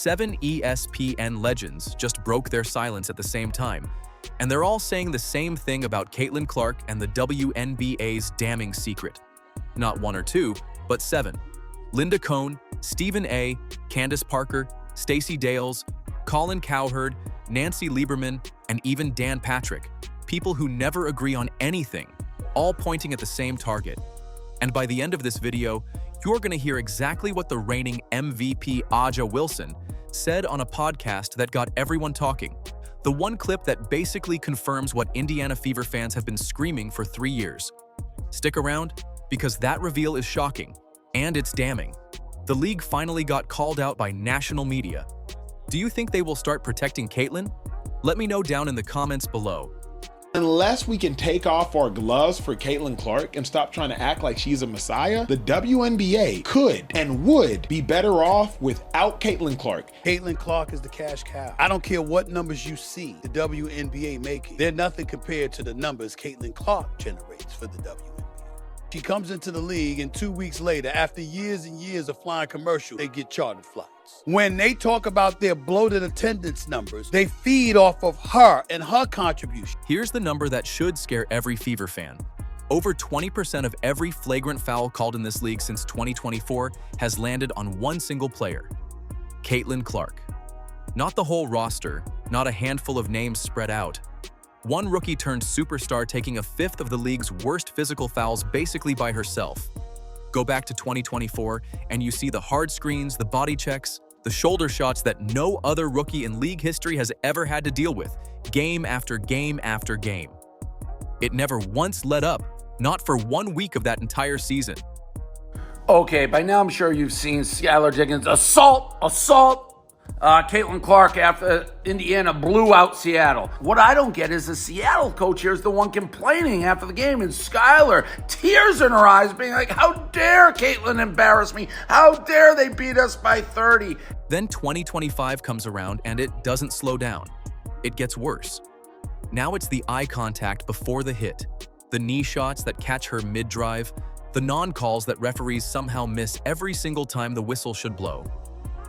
7 ESPN legends just broke their silence at the same time, and they're all saying the same thing about Caitlin Clark and the WNBA's damning secret. Not one or two, but 7. Linda Cohn, Stephen A., Candace Parker, Stacey Dales, Colin Cowherd, Nancy Lieberman, and even Dan Patrick, people who never agree on anything, all pointing at the same target. And by the end of this video, you're going to hear exactly what the reigning MVP A'ja Wilson said on a podcast that got everyone talking. The one clip that basically confirms what Indiana Fever fans have been screaming for 3 years. Stick around, because that reveal is shocking, and it's damning. The league finally got called out by national media. Do you think they will start protecting Caitlin? Let me know down in the comments below. Unless we can take off our gloves for Caitlin Clark and stop trying to act like she's a messiah, the WNBA could and would be better off without Caitlin Clark. Caitlin Clark is the cash cow. I don't care what numbers you see the WNBA making. They're nothing compared to the numbers Caitlin Clark generates for the WNBA. She comes into the league, and 2 weeks later, after years and years of flying commercial, they get chartered flights. When they talk about their bloated attendance numbers, they feed off of her and her contribution. Here's the number that should scare every Fever fan. Over 20% of every flagrant foul called in this league since 2024 has landed on one single player, Caitlin Clark. Not the whole roster, not a handful of names spread out. One rookie turned superstar taking a fifth of the league's worst physical fouls basically by herself. Go back to 2024 and you see the hard screens, the body checks, the shoulder shots that no other rookie in league history has ever had to deal with, game after game after game. It never once let up, not for 1 week of that entire season. Okay, by now I'm sure you've seen Skylar Diggins assault Caitlin Clark after Indiana blew out Seattle. What I don't get is the Seattle coach here is the one complaining after the game, and Skylar, tears in her eyes, being like, how dare Caitlin embarrass me? How dare they beat us by 30? Then 2025 comes around and it doesn't slow down. It gets worse. Now it's the eye contact before the hit, the knee shots that catch her mid-drive, the non-calls that referees somehow miss every single time the whistle should blow.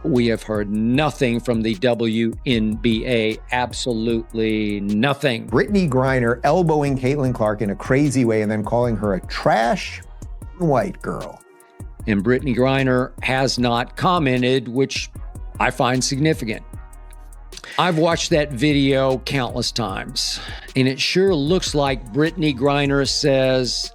We have heard nothing from the WNBA, absolutely nothing. Brittany Griner elbowing Caitlin Clark in a crazy way and then calling her a trash white girl. And Brittany Griner has not commented, which I find significant. I've watched that video countless times, and it sure looks like Brittany Griner says,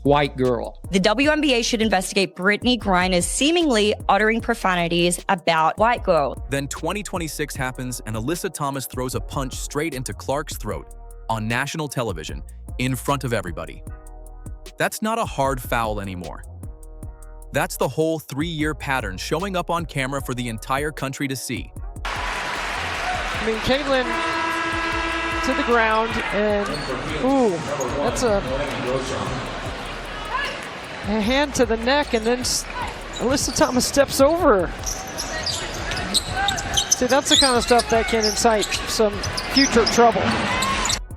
white girl. The WNBA should investigate Brittany Griner's seemingly uttering profanities about white girl. Then 2026 happens and Alyssa Thomas throws a punch straight into Clark's throat on national television in front of everybody. That's not a hard foul anymore. That's the whole 3-year pattern showing up on camera for the entire country to see. I mean, Caitlin to the ground and, ooh, that's a hand to the neck, and then Alyssa Thomas steps over her. See, that's the kind of stuff that can incite some future trouble.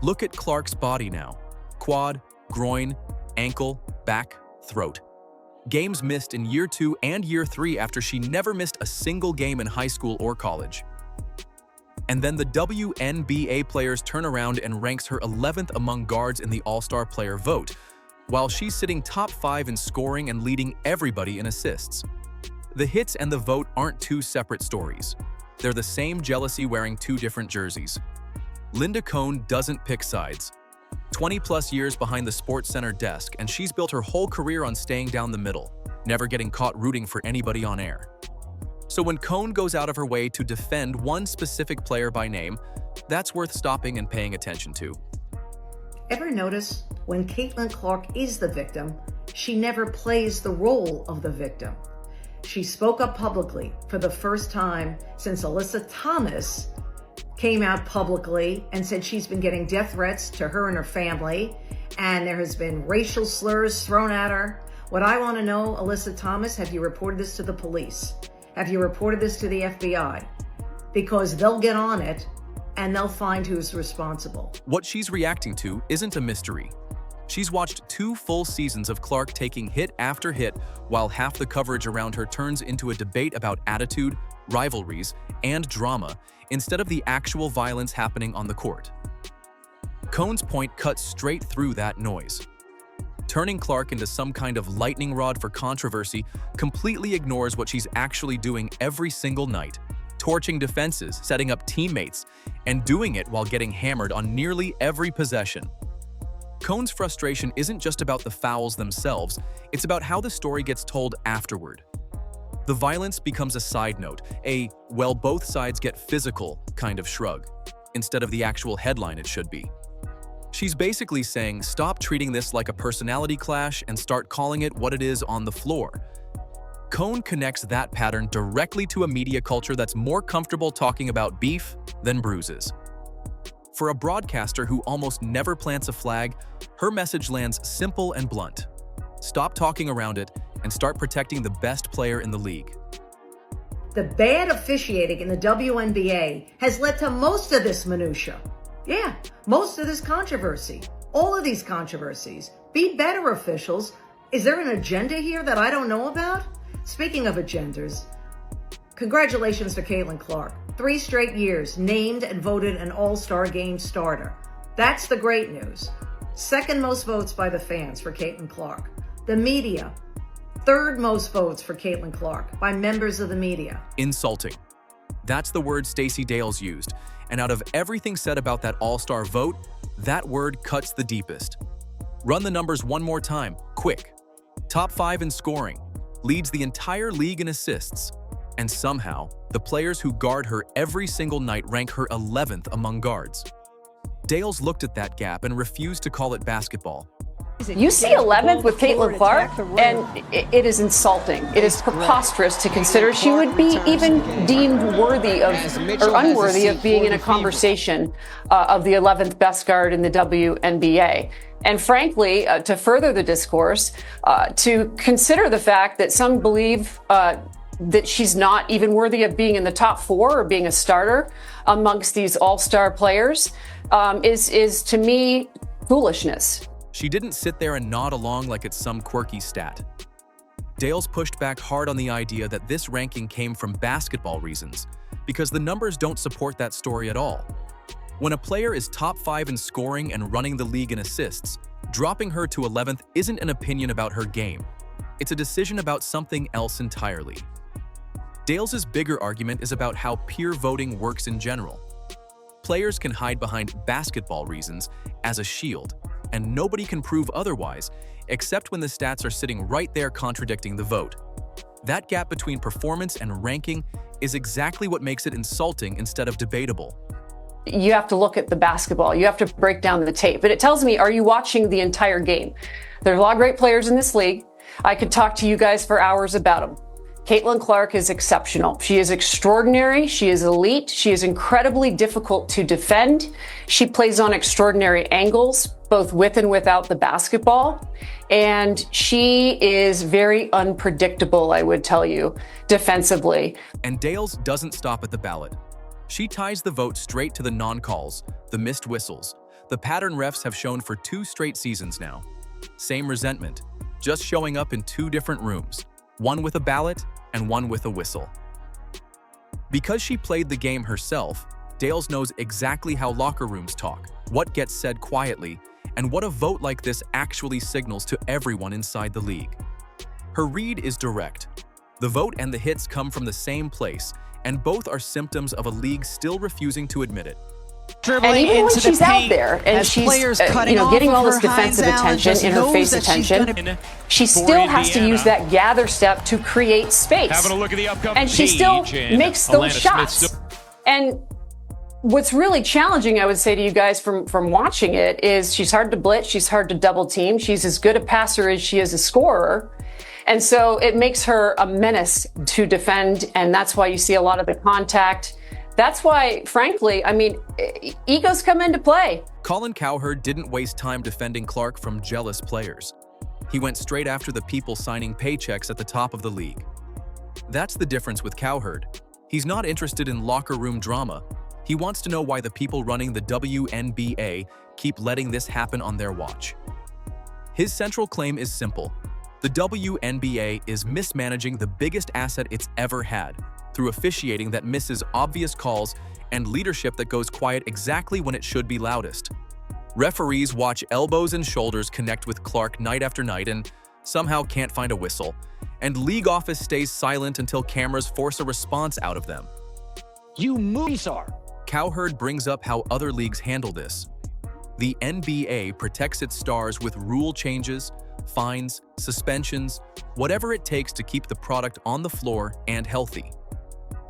Look at Clark's body now. Quad, groin, ankle, back, throat. Games missed in year 2 and year 3 after she never missed a single game in high school or college. And then the WNBA players turn around and ranks her 11th among guards in the All-Star player vote, while she's sitting top 5 in scoring and leading everybody in assists. The hits and the vote aren't two separate stories. They're the same jealousy wearing 2 different jerseys. Linda Cohn doesn't pick sides. 20-plus years behind the SportsCenter desk, and she's built her whole career on staying down the middle, never getting caught rooting for anybody on air. So when Cohn goes out of her way to defend one specific player by name, that's worth stopping and paying attention to. Ever notice when Caitlin Clark is the victim, she never plays the role of the victim? She spoke up publicly for the first time since Alyssa Thomas came out publicly and said she's been getting death threats to her and her family, and there has been racial slurs thrown at her. What I want to know, Alyssa Thomas, have you reported this to the police? Have you reported this to the FBI? Because they'll get on it and they'll find who's responsible. What she's reacting to isn't a mystery. She's watched 2 full seasons of Clark taking hit after hit while half the coverage around her turns into a debate about attitude, rivalries, and drama instead of the actual violence happening on the court. Cohn's point cuts straight through that noise. Turning Clark into some kind of lightning rod for controversy completely ignores what she's actually doing every single night, torching defenses, setting up teammates, and doing it while getting hammered on nearly every possession. Cohn's frustration isn't just about the fouls themselves, it's about how the story gets told afterward. The violence becomes a side note, a well, both sides get physical kind of shrug, instead of the actual headline it should be. She's basically saying, stop treating this like a personality clash and start calling it what it is on the floor. Cohn connects that pattern directly to a media culture that's more comfortable talking about beef than bruises. For a broadcaster who almost never plants a flag, her message lands simple and blunt. Stop talking around it and start protecting the best player in the league. The bad officiating in the WNBA has led to most of this minutia. Yeah, most of this controversy. All of these controversies. Be better, officials. Is there an agenda here that I don't know about? Speaking of agendas, congratulations to Caitlin Clark. 3 straight years named and voted an All-Star Game starter. That's the great news. 2nd most votes by the fans for Caitlin Clark. The media, 3rd most votes for Caitlin Clark by members of the media. Insulting. That's the word Stacey Dales used, and out of everything said about that All-Star vote, that word cuts the deepest. Run the numbers one more time, quick. Top 5 in scoring, leads the entire league in assists, and somehow, the players who guard her every single night rank her 11th among guards. Dales looked at that gap and refused to call it basketball. You see 11th with Caitlin Clark, and it is insulting. It is preposterous to consider she would be even deemed worthy of, or unworthy of being in a conversation of the 11th best guard in the WNBA. And frankly, to further the discourse, to consider the fact that some believe that she's not even worthy of being in the top 4 or being a starter amongst these all-star players is to me foolishness. She didn't sit there and nod along like it's some quirky stat. Dales pushed back hard on the idea that this ranking came from basketball reasons, because the numbers don't support that story at all. When a player is top 5 in scoring and running the league in assists, dropping her to 11th isn't an opinion about her game. It's a decision about something else entirely. Dales's bigger argument is about how peer voting works in general. Players can hide behind basketball reasons as a shield, and nobody can prove otherwise, except when the stats are sitting right there contradicting the vote. That gap between performance and ranking is exactly what makes it insulting instead of debatable. You have to look at the basketball. You have to break down the tape. But it tells me, are you watching the entire game? There's a lot of great players in this league. I could talk to you guys for hours about them. Caitlin Clark is exceptional. She is extraordinary. She is elite. She is incredibly difficult to defend. She plays on extraordinary angles, both with and without the basketball. And she is very unpredictable, I would tell you, defensively. And Dales doesn't stop at the ballot. She ties the vote straight to the non-calls, the missed whistles, the pattern refs have shown for 2 straight seasons now. Same resentment, just showing up in 2 different rooms, one with a ballot and one with a whistle. Because she played the game herself, Dales knows exactly how locker rooms talk, what gets said quietly, and what a vote like this actually signals to everyone inside the league. Her read is direct. The vote and the hits come from the same place, and both are symptoms of a league still refusing to admit it. And even when she's out there and she's getting all this defensive attention, in her face attention, she still has to use that gather step to create space. And she still makes those shots. And what's really challenging, I would say to you guys from watching it, is she's hard to blitz, she's hard to double team, she's as good a passer as she is a scorer. And so it makes her a menace to defend, and that's why you see a lot of the contact. That's why, frankly, egos come into play. Colin Cowherd didn't waste time defending Clark from jealous players. He went straight after the people signing paychecks at the top of the league. That's the difference with Cowherd. He's not interested in locker room drama. He wants to know why the people running the WNBA keep letting this happen on their watch. His central claim is simple. The WNBA is mismanaging the biggest asset it's ever had, through officiating that misses obvious calls and leadership that goes quiet exactly when it should be loudest. Referees watch elbows and shoulders connect with Clark night after night and somehow can't find a whistle, and league office stays silent until cameras force a response out of them. You moonsar. Cowherd brings up how other leagues handle this. The NBA protects its stars with rule changes, fines, suspensions, whatever it takes to keep the product on the floor and healthy.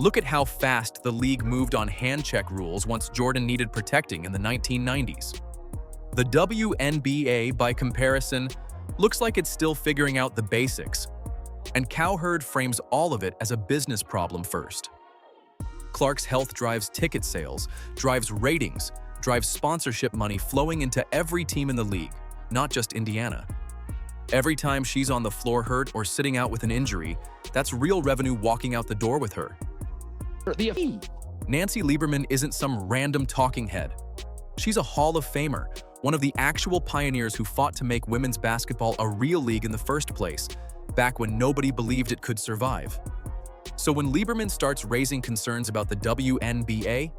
Look at how fast the league moved on hand check rules once Jordan needed protecting in the 1990s. The WNBA, by comparison, looks like it's still figuring out the basics, and Cowherd frames all of it as a business problem first. Clark's health drives ticket sales, drives ratings, drives sponsorship money flowing into every team in the league, not just Indiana. Every time she's on the floor hurt or sitting out with an injury, that's real revenue walking out the door with her. Nancy Lieberman isn't some random talking head. She's a Hall of Famer, one of the actual pioneers who fought to make women's basketball a real league in the first place, back when nobody believed it could survive. So when Lieberman starts raising concerns about the WNBA,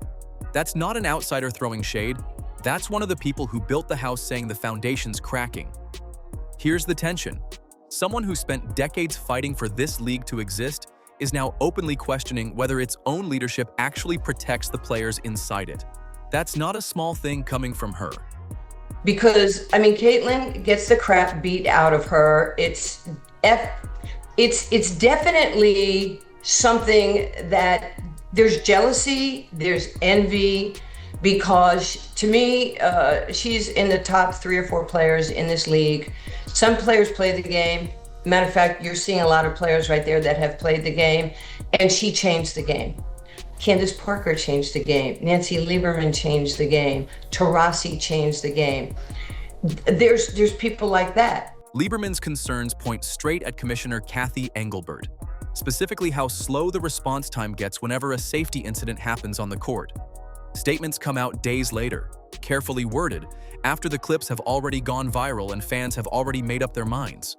that's not an outsider throwing shade, that's one of the people who built the house saying the foundation's cracking. Here's the tension. Someone who spent decades fighting for this league to exist is now openly questioning whether its own leadership actually protects the players inside it. That's not a small thing coming from her. Because, I mean, Caitlin gets the crap beat out of her. It's definitely something that there's jealousy, there's envy, because to me, she's in the top 3 or 4 players in this league. Some players play the game. Matter of fact, you're seeing a lot of players right there that have played the game, and she changed the game. Candace Parker changed the game. Nancy Lieberman changed the game. Taurasi changed the game. There's people like that. Lieberman's concerns point straight at Commissioner Kathy Engelbert, specifically how slow the response time gets whenever a safety incident happens on the court. Statements come out days later, carefully worded, after the clips have already gone viral and fans have already made up their minds.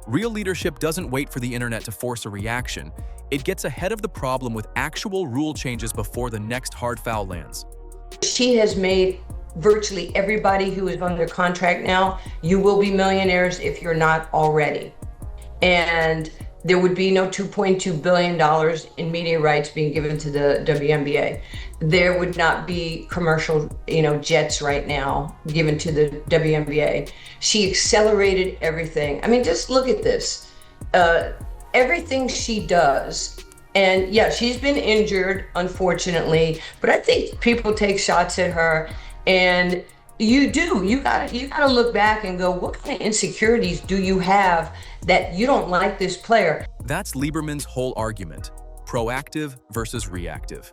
Real leadership doesn't wait for the internet to force a reaction. It gets ahead of the problem with actual rule changes before the next hard foul lands. She has made virtually everybody who is under contract now, you will be millionaires if you're not already. And there would be no $2.2 billion in media rights being given to the WNBA. There would not be commercial, jets right now given to the WNBA. She accelerated everything. I mean, just look at this. Everything she does, and yeah, she's been injured, unfortunately, but I think people take shots at her, and you gotta look back and go, what kind of insecurities do you have that you don't like this player? That's Lieberman's whole argument, proactive versus reactive.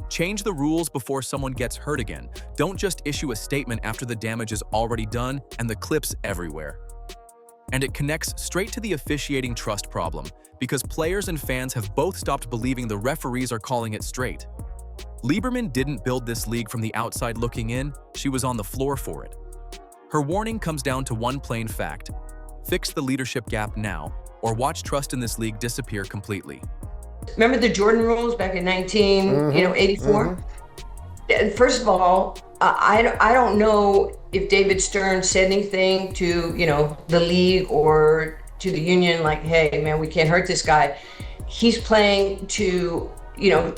Change the rules before someone gets hurt again. Don't just issue a statement after the damage is already done and the clips everywhere. And it connects straight to the officiating trust problem, because players and fans have both stopped believing the referees are calling it straight. Lieberman didn't build this league from the outside looking in, she was on the floor for it. Her warning comes down to one plain fact: fix the leadership gap now, or watch trust in this league disappear completely. Remember the Jordan rules back in 1984? First of all, I don't know if David Stern said anything to, the league or to the union, like, hey, man, we can't hurt this guy. He's playing to,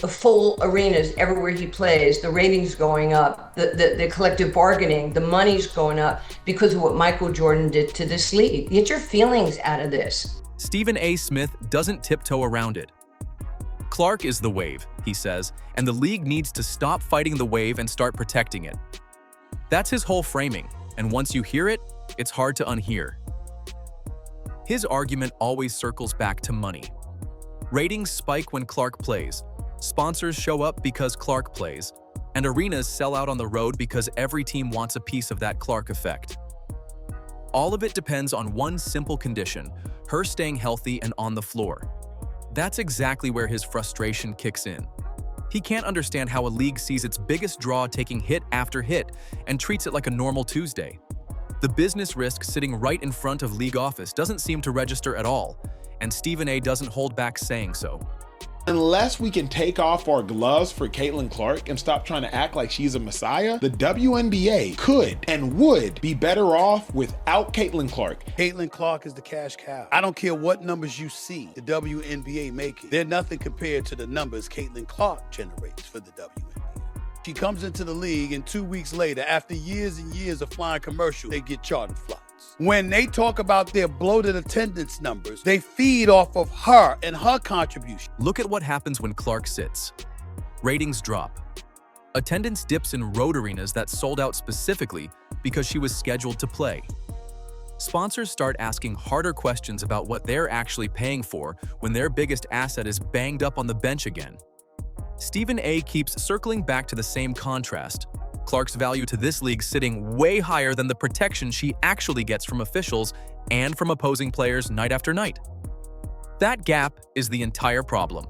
full arenas everywhere he plays, the ratings going up, the collective bargaining, the money's going up because of what Michael Jordan did to this league. Get your feelings out of this. Stephen A. Smith doesn't tiptoe around it. Clark is the wave, he says, and the league needs to stop fighting the wave and start protecting it. That's his whole framing, and once you hear it, it's hard to unhear. His argument always circles back to money. Ratings spike when Clark plays, sponsors show up because Clark plays, and arenas sell out on the road because every team wants a piece of that Clark effect. All of it depends on one simple condition: her staying healthy and on the floor. That's exactly where his frustration kicks in. He can't understand how a league sees its biggest draw taking hit after hit and treats it like a normal Tuesday. The business risk sitting right in front of league office doesn't seem to register at all, and Stephen A. doesn't hold back saying so. Unless we can take off our gloves for Caitlin Clark and stop trying to act like she's a messiah, the WNBA could and would be better off without Caitlin Clark. Caitlin Clark is the cash cow. I don't care what numbers you see the WNBA making. They're nothing compared to the numbers Caitlin Clark generates for the WNBA. She comes into the league, and 2 weeks later, after years and years of flying commercials, they get chartered flights. When they talk about their bloated attendance numbers, they feed off of her and her contribution. Look at what happens when Clark sits. Ratings drop. Attendance dips in road arenas that sold out specifically because she was scheduled to play. Sponsors start asking harder questions about what they're actually paying for when their biggest asset is banged up on the bench again. Stephen A. keeps circling back to the same contrast. Clark's value to this league sitting way higher than the protection she actually gets from officials and from opposing players night after night. That gap is the entire problem.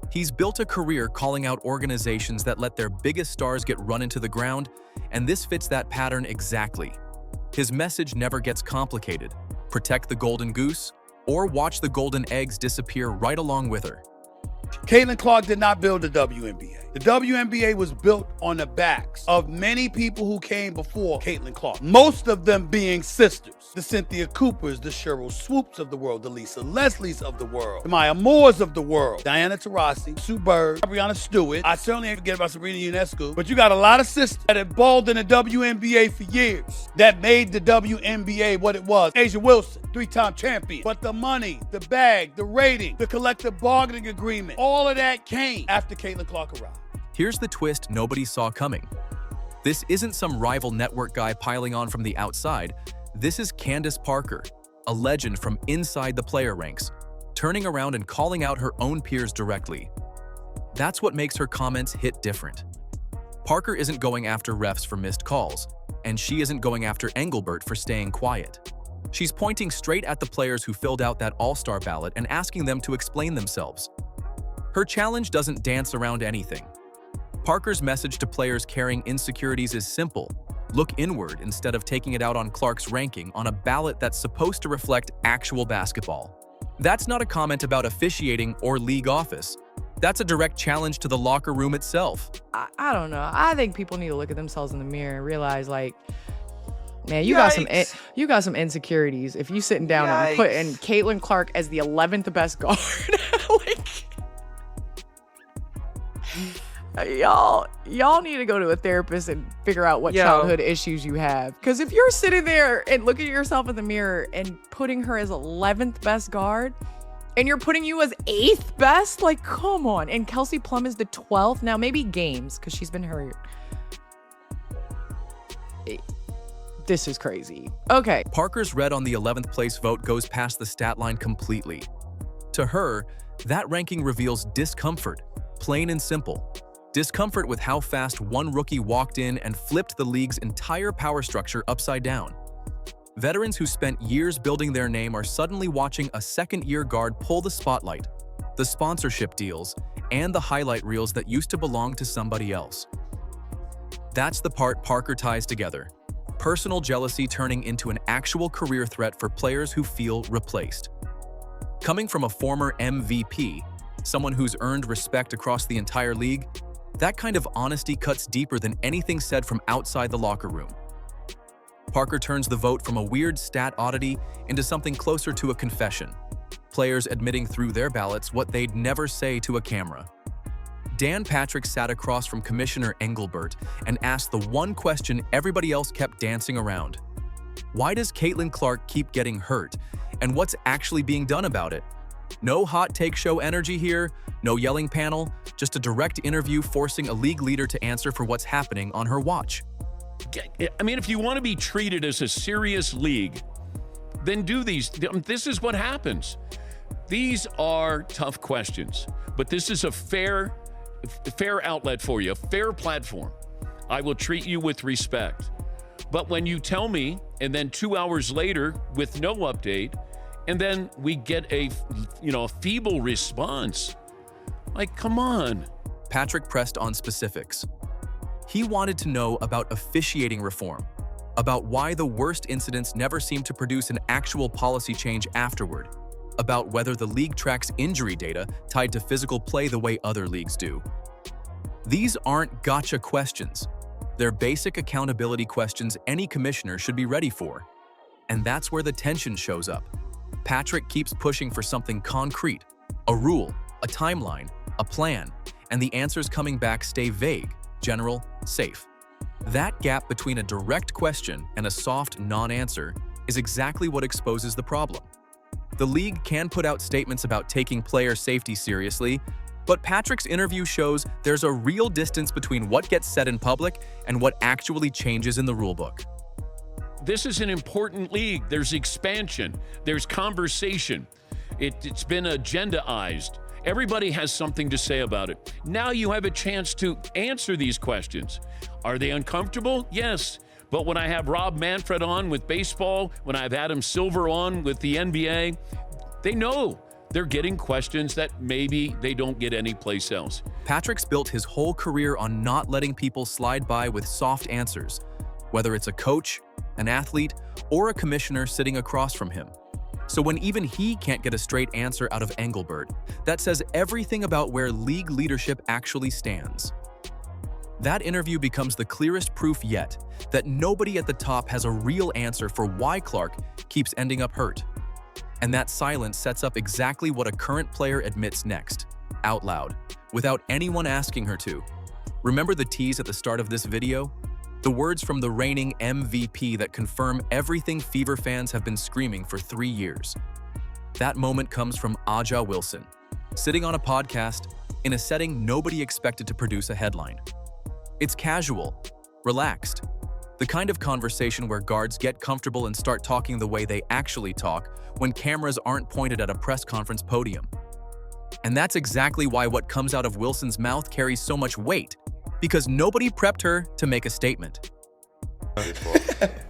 He's built a career calling out organizations that let their biggest stars get run into the ground, and this fits that pattern exactly. His message never gets complicated. Protect the golden goose, or watch the golden eggs disappear right along with her. Caitlin Clark did not build the WNBA. The WNBA was built on the backs of many people who came before Caitlin Clark, most of them being sisters. The Cynthia Coopers, the Cheryl Swoops of the world, the Lisa Leslies of the world, the Maya Moores of the world, Diana Taurasi, Sue Bird, Brianna Stewart. I certainly ain't forget about Serena Ionescu, but you got a lot of sisters that have balled in the WNBA for years that made the WNBA what it was. Asia Wilson, 3-time champion. But the money, the bag, the rating, the collective bargaining agreement, all of that came after Caitlin Clark arrived. Here's the twist nobody saw coming. This isn't some rival network guy piling on from the outside. This is Candace Parker, a legend from inside the player ranks, turning around and calling out her own peers directly. That's what makes her comments hit different. Parker isn't going after refs for missed calls, and she isn't going after Engelbert for staying quiet. She's pointing straight at the players who filled out that all-star ballot and asking them to explain themselves. Her challenge doesn't dance around anything. Parker's message to players carrying insecurities is simple. Look inward instead of taking it out on Clark's ranking on a ballot that's supposed to reflect actual basketball. That's not a comment about officiating or league office. That's a direct challenge to the locker room itself. I don't know. I think people need to look at themselves in the mirror and realize, like, man, you got some insecurities if you sitting down and putting Caitlin Clark as the 11th best guard. Y'all need to go to a therapist and figure out what childhood issues you have. Because if you're sitting there and looking at yourself in the mirror and putting her as 11th best guard, and you're putting you as 8th best, like, come on. And Kelsey Plum is the 12th. Now, maybe games, because she's been hurt. This is crazy. Okay. Parker's red on the 11th place vote goes past the stat line completely. To her, that ranking reveals discomfort, plain and simple. Discomfort with how fast one rookie walked in and flipped the league's entire power structure upside down. Veterans who spent years building their name are suddenly watching a second-year guard pull the spotlight, the sponsorship deals, and the highlight reels that used to belong to somebody else. That's the part Parker ties together. Personal jealousy turning into an actual career threat for players who feel replaced. Coming from a former MVP, someone who's earned respect across the entire league, that kind of honesty cuts deeper than anything said from outside the locker room. Parker turns the vote from a weird stat oddity into something closer to a confession. Players admitting through their ballots what they'd never say to a camera. Dan Patrick sat across from Commissioner Engelbert and asked the one question everybody else kept dancing around. Why does Caitlin Clark keep getting hurt? And what's actually being done about it? No hot take show energy here, no yelling panel, just a direct interview forcing a league leader to answer for what's happening on her watch. I mean, if you want to be treated as a serious league, then do these. This is what happens. These are tough questions, but this is a fair outlet for you, a fair platform. I will treat you with respect. But when you tell me, and then 2 hours later with no update, and then we get a feeble response, like, come on. Patrick pressed on specifics. He wanted to know about officiating reform, about why the worst incidents never seem to produce an actual policy change afterward. about whether the league tracks injury data tied to physical play the way other leagues do. These aren't gotcha questions. They're basic accountability questions any commissioner should be ready for. And that's where the tension shows up. Patrick keeps pushing for something concrete, a rule, a timeline, a plan, and the answers coming back stay vague, general, safe. That gap between a direct question and a soft non-answer is exactly what exposes the problem. The league can put out statements about taking player safety seriously, but Patrick's interview shows there's a real distance between what gets said in public and what actually changes in the rulebook. This is an important league. There's expansion. There's conversation. It's been agendaized. Everybody has something to say about it. Now you have a chance to answer these questions. Are they uncomfortable? Yes. But when I have Rob Manfred on with baseball, when I have Adam Silver on with the NBA, they know they're getting questions that maybe they don't get anyplace else. Patrick's built his whole career on not letting people slide by with soft answers, whether it's a coach, an athlete, or a commissioner sitting across from him. So when even he can't get a straight answer out of Engelbert, that says everything about where league leadership actually stands. That interview becomes the clearest proof yet that nobody at the top has a real answer for why Clark keeps ending up hurt. And that silence sets up exactly what a current player admits next, out loud, without anyone asking her to. Remember the tease at the start of this video? The words from the reigning MVP that confirm everything Fever fans have been screaming for 3 years. That moment comes from Aja Wilson, sitting on a podcast in a setting nobody expected to produce a headline. It's casual, relaxed, the kind of conversation where guards get comfortable and start talking the way they actually talk when cameras aren't pointed at a press conference podium. And that's exactly why what comes out of Wilson's mouth carries so much weight, because nobody prepped her to make a statement.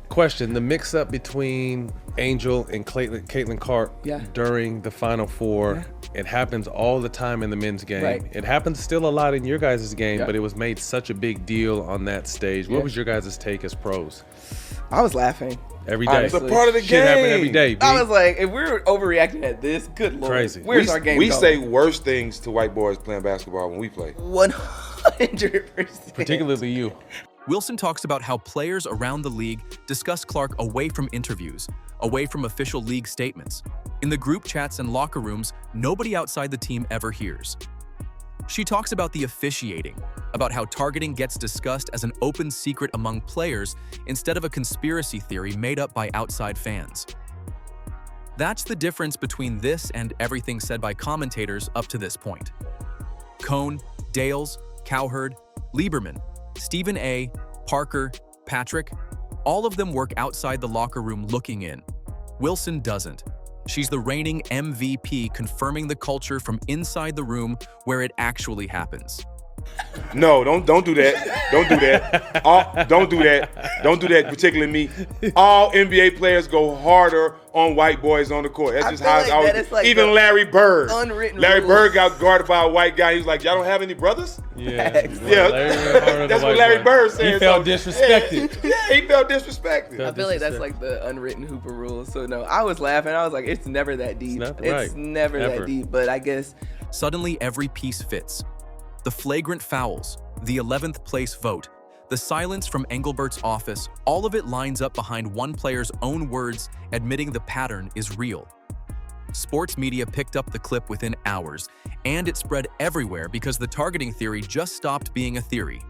Question, the mix-up between Angel and Caitlin Clark during the Final Four, it happens all the time in the men's game. Right. It happens still a lot in your guys' game, but it was made such a big deal on that stage. What was your guys' take as pros? I was laughing. Every day. It's a part of the Shit game. happen every day, B. I was like, if we're overreacting at this, good lord. Crazy. Where's our game We going? say worse things to white boys playing basketball when we play. 100%. Particularly you. Wilson talks about how players around the league discuss Clark away from interviews, away from official league statements. In the group chats and locker rooms, nobody outside the team ever hears. She talks about the officiating, about how targeting gets discussed as an open secret among players instead of a conspiracy theory made up by outside fans. That's the difference between this and everything said by commentators up to this point. Cohn, Dales, Cowherd, Lieberman, Stephen A., Parker, Patrick, all of them work outside the locker room looking in. Wilson doesn't. She's the reigning MVP, confirming the culture from inside the room where it actually happens. No, don't do that. Don't do that. Don't do that. Don't do that, particularly me. All NBA players go harder on white boys on the court. That's just how it's always. Like even Larry Bird. Larry Bird got guarded by a white guy. He was like, y'all don't have any brothers? Yeah. That's what Larry Bird said. He felt disrespected. Yeah, he felt disrespected. I feel like that's like the unwritten Hooper rule. So no, I was laughing. I was like, it's never that deep. It's never that deep, but I guess. Suddenly every piece fits. The flagrant fouls, the 11th place vote, the silence from Engelbert's office, all of it lines up behind one player's own words admitting the pattern is real. Sports media picked up the clip within hours, and it spread everywhere because the targeting theory just stopped being a theory.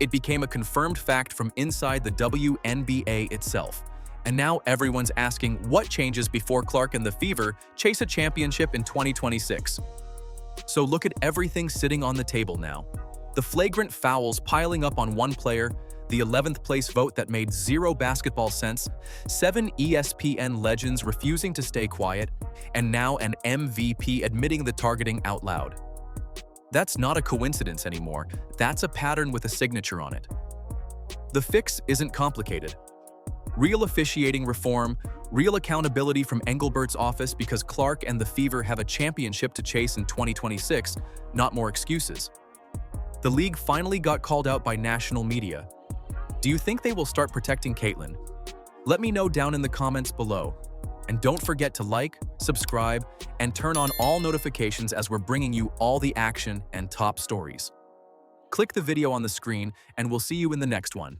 It became a confirmed fact from inside the WNBA itself. And now everyone's asking what changes before Clark and the Fever chase a championship in 2026. So look at everything sitting on the table now. The flagrant fouls piling up on one player, the 11th place vote that made zero basketball sense, 7 ESPN legends refusing to stay quiet, and now an MVP admitting the targeting out loud. That's not a coincidence anymore. That's a pattern with a signature on it. The fix isn't complicated. Real officiating reform, real accountability from Engelbert's office because Clark and the Fever have a championship to chase in 2026, not more excuses. The league finally got called out by national media. Do you think they will start protecting Caitlin? Let me know down in the comments below. And don't forget to like, subscribe, and turn on all notifications as we're bringing you all the action and top stories. Click the video on the screen, and we'll see you in the next one.